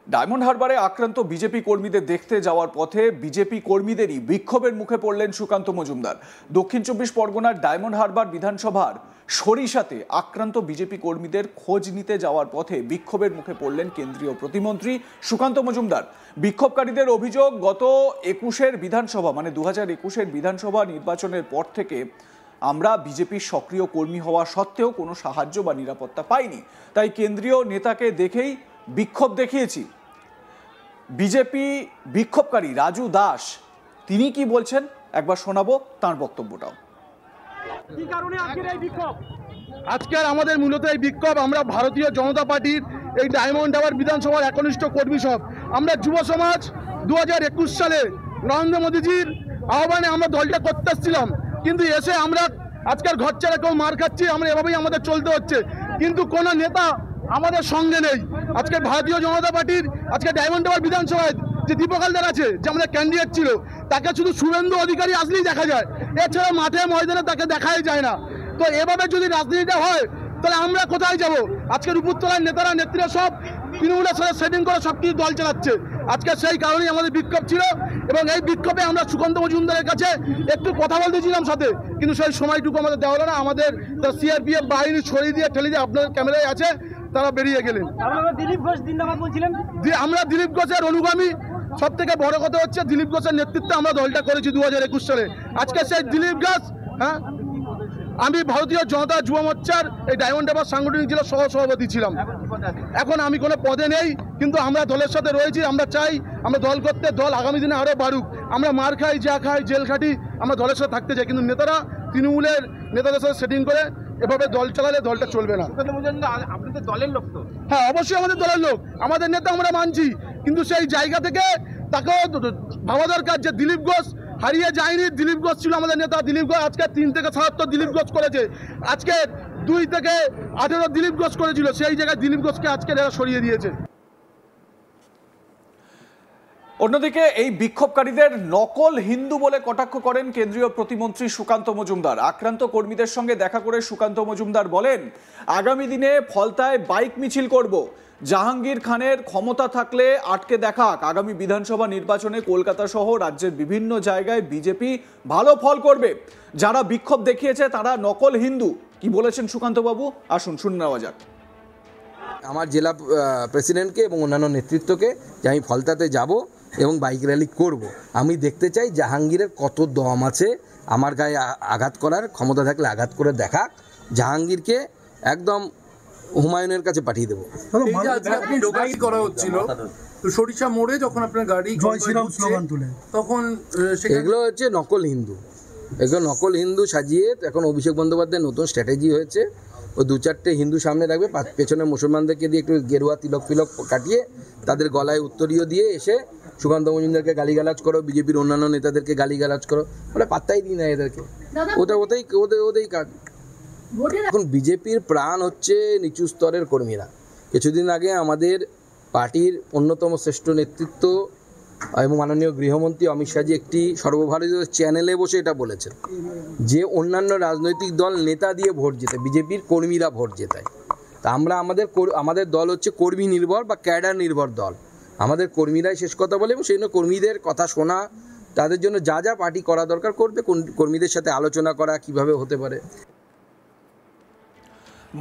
Diamond হারবারে আক্রান্ত BJP কর্মীদের দেখতে যাওয়ার পথে বিজেপি কর্মীদেরই বিক্ষোভের মুখে পড়লেন সুকান্ত মজুমদার। দক্ষিণ চব্বিশ পরগনার ডায়মন্ড হারবার বিধানসভার সরিষাতে আক্রান্ত বিজেপি কর্মীদের খোঁজ নিতে যাওয়ার পথে বিক্ষোভের মুখে পড়লেন কেন্দ্রীয় প্রতিমন্ত্রী সুকান্ত মজুমদার। বিক্ষোভকারীদের অভিযোগ, গত 21-এর বিধানসভা মানে 2021-এর বিধানসভা নির্বাচনের পর থেকে আমরা বিজেপির সক্রিয় কর্মী হওয়া সত্ত্বেও কোনো সাহায্য বা নিরাপত্তা পাইনি, তাই কেন্দ্রীয় নেতাকে দেখেই বিক্ষোভ দেখিয়েছি। বিজেপি বিক্ষোভকারী রাজু দাস তিনি কি বলছেন একবার শোনাবো তার বক্তব্যটাও। কি কারণে আজকের এই বিক্ষোভ? আজকের আমাদের মূলত এই বিক্ষোভ আমরা ভারতীয় জনতা পার্টির এই ডায়মন্ড হারবার বিধানসভার একনিষ্ঠ কর্মী সব আমরা যুব সমাজ 2021 সালে নরেন্দ্র মোদীজির আহ্বানে আমরা দলটা করতে এসেছিলাম, কিন্তু এসে আমরা আজকের ঘর ছেড়ে কেউ মার খাচ্ছি, আমরা এভাবেই আমাদের চলতে হচ্ছে, কিন্তু কোনো নেতা আমাদের সঙ্গে নেই। আজকে ভারতীয় জনতা পার্টির আজকে ডায়মন্ড হারবার বিধানসভায় যে দীপক হালদার আছে, যে আমাদের ক্যান্ডিডেট ছিল, তাকে শুধু শুভেন্দু অধিকারী আসলেই দেখা যায়, এছাড়া মাঠে ময়দানে তাকে দেখাই যায় না। তো এভাবে যদি রাজনীতিটা হয় তাহলে আমরা কোথায় যাব? আজকের উপরতলার নেতারা নেত্রীরা সব তৃণমূলের সাথে সেটিং করে সব কিছু দল চালাচ্ছে। আজকে সেই কারণেই আমাদের বিক্ষোভ ছিল, এবং এই বিক্ষোভে আমরা সুকান্ত মজুমদারের কাছে একটু কথা বলতেছিলাম সাথে, কিন্তু সেই সময়টুকু আমাদের দেওয়া হলো না। আমাদের সিআরপিএফ বাহিনী ছড়িয়ে দিয়ে ঠেলে দিয়ে আপনার ক্যামেরায় আছে, তারা বেরিয়ে গেলেন। দিলীপ ঘোষ জিন্দাবাদ বলছিলেন, আমরা দিলীপ ঘোষের অনুগামী। সব থেকে বড় কথা হচ্ছে দিলীপ ঘোষের নেতৃত্বে আমরা দলটা করেছি 2021 সালে। আজকে সেই দিলীপ ঘোষ, হ্যাঁ, আমি ভারতীয় জনতা যুব মোর্চার এই ডায়মন্ড হারবার সাংগঠনিক জেলার সহসভাপতি ছিলাম। এখন আমি কোনো পদে নেই, কিন্তু আমরা দলের সাথে রয়েছি। আমরা চাই আমরা দল করতে, দল আগামী দিনে আরও বাড়ুক। আমরা মার খাই, যা খাই, জেল খাটি, আমরা দলের সাথে থাকতে চাই, কিন্তু নেতারা তৃণমূলের নেতাদের সাথে সেটিং করে এভাবে দল চালালে দলটা চলবে না। আপনাদের দলের লোক তো? হ্যাঁ, অবশ্যই আমাদের দলের লোক, আমাদের নেতা আমরা মানছি, কিন্তু সেই জায়গা থেকে তাকেও ভাবা দরকার যে দিলীপ ঘোষ হারিয়ে যায়নি। দিলীপ ঘোষ ছিল আমাদের নেতা। দিলীপ ঘোষ আজকে 3 থেকে 77 দিলীপ ঘোষ করেছে, আজকে 2 থেকে 18 দিলীপ ঘোষ করেছিল, সেই জায়গায় দিলীপ ঘোষকে আজকে এরা সরিয়ে দিয়েছে। অন্যদিকে এই বিক্ষোভকারীদের নকল হিন্দু বলে কটাক্ষ করেন কেন্দ্রীয় প্রতিমন্ত্রী সুকান্ত মজুমদার। আক্রান্ত কর্মীদের সঙ্গে দেখা করে সুকান্ত মজুমদার বলেন, আগামী দিনে ফলতায় বাইক মিছিল করব। জাহাঙ্গীর খানের ক্ষমতা থাকলে আটকে দেখাক, আগামী বিধানসভা নির্বাচনে কলকাতা সহ রাজ্যের বিভিন্ন জায়গায় বিজেপি ভালো ফল করবে। যারা বিক্ষোভ দেখিয়েছে তারা নকল হিন্দু। কি বলেছেন সুকান্ত বাবু, আসুন শুনে নেওয়া যাক। আমার জেলা প্রেসিডেন্টকে এবং অন্যান্য নেতৃত্বকে যে আমি ফলতাতে যাব এবং বাইক র্যালি করব। আমি দেখতে চাই জাহাঙ্গীরের কত দম আছে আমার গায়ে আঘাত করার, ক্ষমতা থাকলে আঘাত করে দেখাক। জাহাঙ্গীরকে একদম হুমায়ুনের কাছে পাঠিয়ে দেবো। করা হচ্ছিল তো সরিষা মোড়ে যখন আপনার গাড়ি তখন এগুলো হচ্ছে নকল হিন্দু, এগুলো নকল হিন্দু সাজিয়ে এখন অভিষেক বন্দ্যোপাধ্যায়ের নতুন স্ট্র্যাটেজি হয়েছে। ওই 2-4টে হিন্দু সামনে রাখবে, পেছনে মুসলমানদেরকে দিয়ে একটু গেরুয়া তিলক ফিলক কাটিয়ে তাদের গলায় উত্তরীয় দিয়ে এসে সুকান্ত মজুমদারকে গালিগালাজ করো, বিজেপির অন্যান্য নেতাদেরকে গালিগালাজ করো, মানে পাত্তাই দিই না এদেরকে। ওদেরই কাজ। এখন বিজেপির প্রাণ হচ্ছে নিচু স্তরের কর্মীরা। কিছুদিন আগে আমাদের পার্টির অন্যতম শ্রেষ্ঠ নেতৃত্ব এবং মাননীয় গৃহমন্ত্রী অমিত শাহজি একটি সর্বভারতীয় চ্যানেলে বসে এটা বলেছেন যে অন্যান্য রাজনৈতিক দল নেতা দিয়ে ভোট জেতে, বিজেপির কর্মীরা ভোট জেতায়। তা আমরা আমাদের দল হচ্ছে কর্মী নির্ভর বা ক্যাডার নির্ভর দল। আমাদের কর্মীরাই শেষ কথা বলে, এবং সেই জন্য কর্মীদের কথা শোনা, তাদের জন্য যা যা পার্টি করা দরকার করবে, কর্মীদের সাথে আলোচনা করা কিভাবে হতে পারে।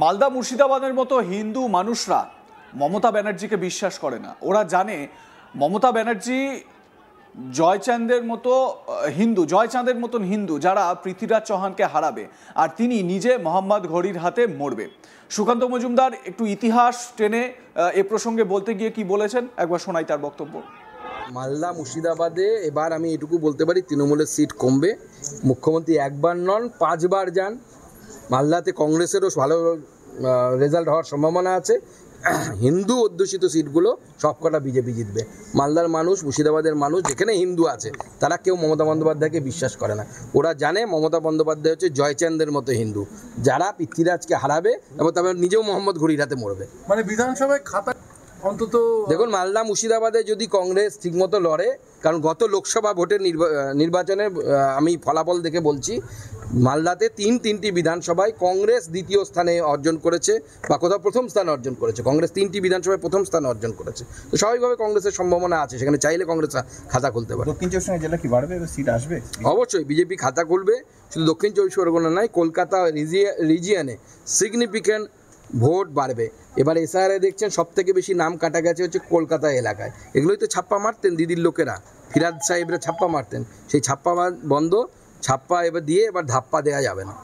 মালদা মুর্শিদাবাদের মতো হিন্দু মানুষরা মমতা ব্যানার্জিকে বিশ্বাস করে না। ওরা জানে মমতা ব্যানার্জি জয়চাঁদের মতন হিন্দু যারা পৃথ্বীরাজ চৌহানকে হারাবে, আর তিনি নিজে মোহাম্মদ ঘড়ির হাতে মরবে। সুকান্ত মজুমদার একটু ইতিহাস টেনে এ প্রসঙ্গে বলতে গিয়ে কি বলেছেন একবার শোনাই তার বক্তব্য। মালদা মুর্শিদাবাদে এবার আমি এটুকু বলতে পারি, তৃণমূলের সিট কমবে। মুখ্যমন্ত্রী একবার নন 5 বার যান। মালদাতে কংগ্রেসেরও ভালো রেজাল্ট হওয়ার সম্ভাবনা আছে। হিন্দু অধ্যুষিত সিটগুলো সবকটা বিজেপি জিতবে। মালদার মানুষ, মুর্শিদাবাদের মানুষ, যেখানে হিন্দু আছে তারা কেউ মমতা বন্দ্যোপাধ্যায়কে বিশ্বাস করে না। ওরা জানে মমতা বন্দ্যোপাধ্যায় হচ্ছে জয়চাঁদের মতো হিন্দু, যারা পৃথ্বীরাজকে হারাবে এবং তারপর নিজেও মোহাম্মদ ঘড়ির হাতে মরবে। মানে বিধানসভায় খাতা অন্তত দেখুন, মালদা মুর্শিদাবাদে যদি কংগ্রেস ঠিকমতো লড়ে, কারণ গত লোকসভা ভোটের নির্বাচনে আমি ফলাফল দেখে বলছি, মালদাতে তিনটি বিধানসভায় কংগ্রেস দ্বিতীয় স্থানে অর্জন করেছে বা কোথাও প্রথম স্থান অর্জন করেছে। কংগ্রেস 3টি বিধানসভায় প্রথম স্থান অর্জন করেছে। তো স্বাভাবিকভাবে কংগ্রেসের সম্ভাবনা আছে, সেখানে চাইলে কংগ্রেস খাতা খুলতে পারে। দক্ষিণ চব্বিশ পরগনা জেলা কি বাড়বে, সিট আসবে? অবশ্যই বিজেপি খাতা খুলবে, শুধু দক্ষিণ চব্বিশ পরগনা নয়, কলকাতা রিজিয়নে সিগনিফিক্যান্ট ভোট বাড়বে। এবার এসআইআরে দেখছেন সব থেকে বেশি নাম কাটা গেছে হচ্ছে কলকাতা এলাকায়। এগুলোই তো ছাপ্পা মারতেন দিদির লোকেরা, ফিরাদ সাহেবরা ছাপ্পা মারতেন, সেই ছাপ্পা বন্ধ, ছাপ্পা এবার দিয়ে এবার ধাপ্পা দেওয়া যাবে না।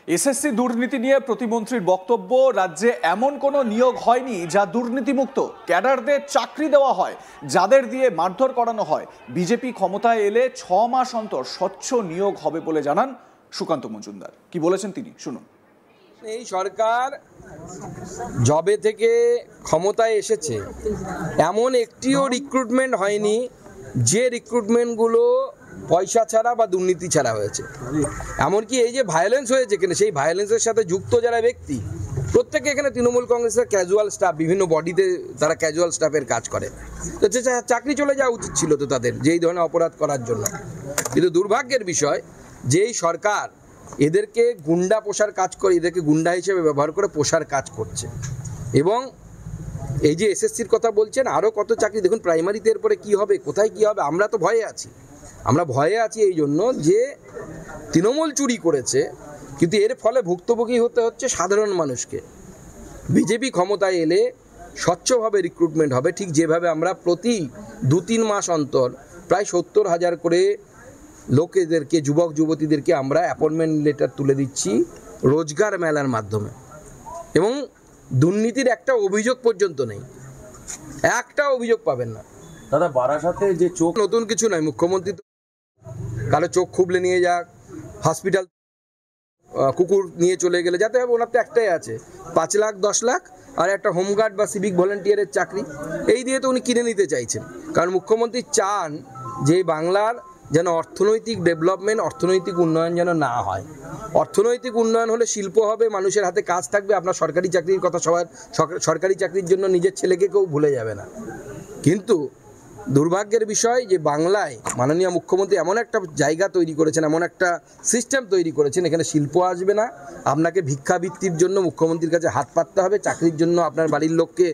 এসএসসি দুর্নীতি নিয়ে প্রতিমন্ত্রীর বক্তব্য, রাজ্যে এমন কোনো নিয়োগ হয়নি যা দুর্নীতিমুক্ত। ক্যাডারদের চাকরি দেওয়া হয়, যাদের দিয়ে মারধর করানো হয়। বিজেপি ক্ষমতায় এলে 6 মাস অন্তর স্বচ্ছ নিয়োগ হবে বলে জানান সুকান্ত মজুমদার। কি বলেছেন তিনি, শুনুন। এই সরকার জবে থেকে ক্ষমতায় এসেছে, এমন একটিও রিক্রুটমেন্ট হয়নি যে রিক্রুটমেন্টগুলো পয়সা ছাড়া বা দুর্নীতি ছাড়া হয়েছে। এমনকি এই যে ভায়োলেন্স হয়েছে এখানে, সেই ভায়োলেন্সের সাথে যুক্ত যারা ব্যক্তি, প্রত্যেকে এখানে তৃণমূল কংগ্রেসের ক্যাজুয়াল স্টাফ, বিভিন্ন বডিতে তারা ক্যাজুয়াল স্টাফের কাজ করে। তো চাকরি চলে যাওয়া উচিত ছিল তো তাদের, যেই ধরনের অপরাধ করার জন্য। কিন্তু দুর্ভাগ্যের বিষয়, যেই সরকার এদেরকে গুন্ডা পোষার কাজ করে, এদেরকে গুন্ডা হিসেবে ব্যবহার করে পোষার কাজ করছে। এবং এই যে এসএসসির কথা বলছেন, আরও কত চাকরি দেখুন, প্রাইমারিতে এরপরে কী হবে, কোথায় কী হবে, আমরা তো ভয়ে আছি। আমরা ভয়ে আছি এই জন্য যে তৃণমূল চুরি করেছে, কিন্তু এর ফলে ভুক্তভোগী হতে হচ্ছে সাধারণ মানুষকে। বিজেপি ক্ষমতায় এলে স্বচ্ছভাবে রিক্রুটমেন্ট হবে, ঠিক যেভাবে আমরা প্রতি 2-3 মাস অন্তর প্রায় 70,000 করে লোকেদেরকে, যুবক যুবতীদেরকে আমরা অ্যাপয়েন্টমেন্ট লেটার তুলে দিচ্ছি রোজগার মেলার মাধ্যমে। এবং দুর্নীতির একটা অভিযোগ পর্যন্ত নেই, একটা অভিযোগ পাবেন না। দাদা, বারাসাতে যে চোখ, নতুন কিছু নয়, মুখ্যমন্ত্রী কারো চোখ খুবলে নিয়ে যাক, হসপিটাল কুকুর নিয়ে চলে গেলে যাতে হবে, ওনার তো একটাই আছে, 5 লাখ 10 লাখ আর একটা হোমগার্ড বা সিভিক ভলেন্টিয়ারের চাকরি, এই দিয়ে তো উনি কিনে নিতে চাইছেন। কারণ মুখ্যমন্ত্রী চান যে বাংলার যেন অর্থনৈতিক ডেভেলপমেন্ট, অর্থনৈতিক উন্নয়ন যেন না হয়। অর্থনৈতিক উন্নয়ন হলে শিল্প হবে, মানুষের হাতে কাজ থাকবে। আপনার সরকারি চাকরির কথা, সবার সরকারি চাকরির জন্য নিজের ছেলেকে কেউ ভুলে যাবে না। কিন্তু দুর্ভাগ্যের বিষয় যে বাংলায় মাননীয় মুখ্যমন্ত্রী এমন একটা জায়গা তৈরি করেছেন, এমন একটা সিস্টেম তৈরি করেছেন, এখানে শিল্প আসবে না। আপনাকে ভিক্ষাবৃত্তির জন্য মুখ্যমন্ত্রীর কাছে হাত পাততে হবে, চাকরির জন্য আপনার বাড়ির লোককে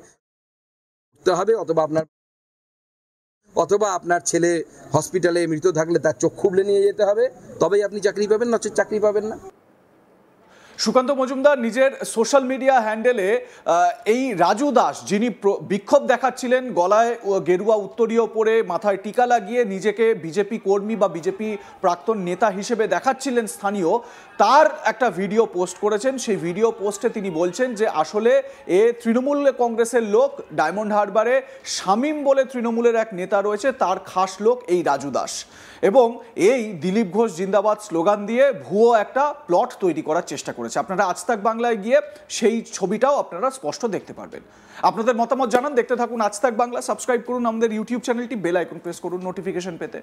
করতে হবে, অথবা আপনার ছেলে হসপিটালে মৃত থাকলে তার চোখ খুবলে নিয়ে যেতে হবে, তবেই আপনি চাকরি পাবেন, নচেৎ চাকরি পাবেন না। সুকান্ত মজুমদার নিজের সোশ্যাল মিডিয়া হ্যান্ডেলে এই রাজু দাস, যিনি বিক্ষোভ দেখাচ্ছিলেন, গলায় গেরুয়া উত্তরীয় পরে, মাথায় টিকা লাগিয়ে নিজেকে বিজেপি কর্মী বা বিজেপি প্রাক্তন নেতা হিসেবে দেখাচ্ছিলেন স্থানীয়, তার একটা ভিডিও পোস্ট করেছেন। সেই ভিডিও পোস্টে তিনি বলছেন যে আসলে এ তৃণমূল কংগ্রেসের লোক, ডায়মন্ড হারবারে শামীম বলে তৃণমূলের এক নেতা রয়েছে, তার খাস লোক এই রাজু দাস। এবং এই দিলীপ ঘোষ জিন্দাবাদ স্লোগান দিয়ে ভুয়ো একটা প্লট তৈরি করার চেষ্টা করেছে। আপনারা আজ তাক বাংলায় গিয়ে সেই ছবিটাও আপনারা স্পষ্ট দেখতে পারবেন। আপনাদের মতামত জানান, দেখতে থাকুন আজ তাক বাংলা। সাবস্ক্রাইব করুন আমাদের ইউটিউব চ্যানেলটি, বেল আইকন প্রেস করুন নোটিফিকেশন পেতে।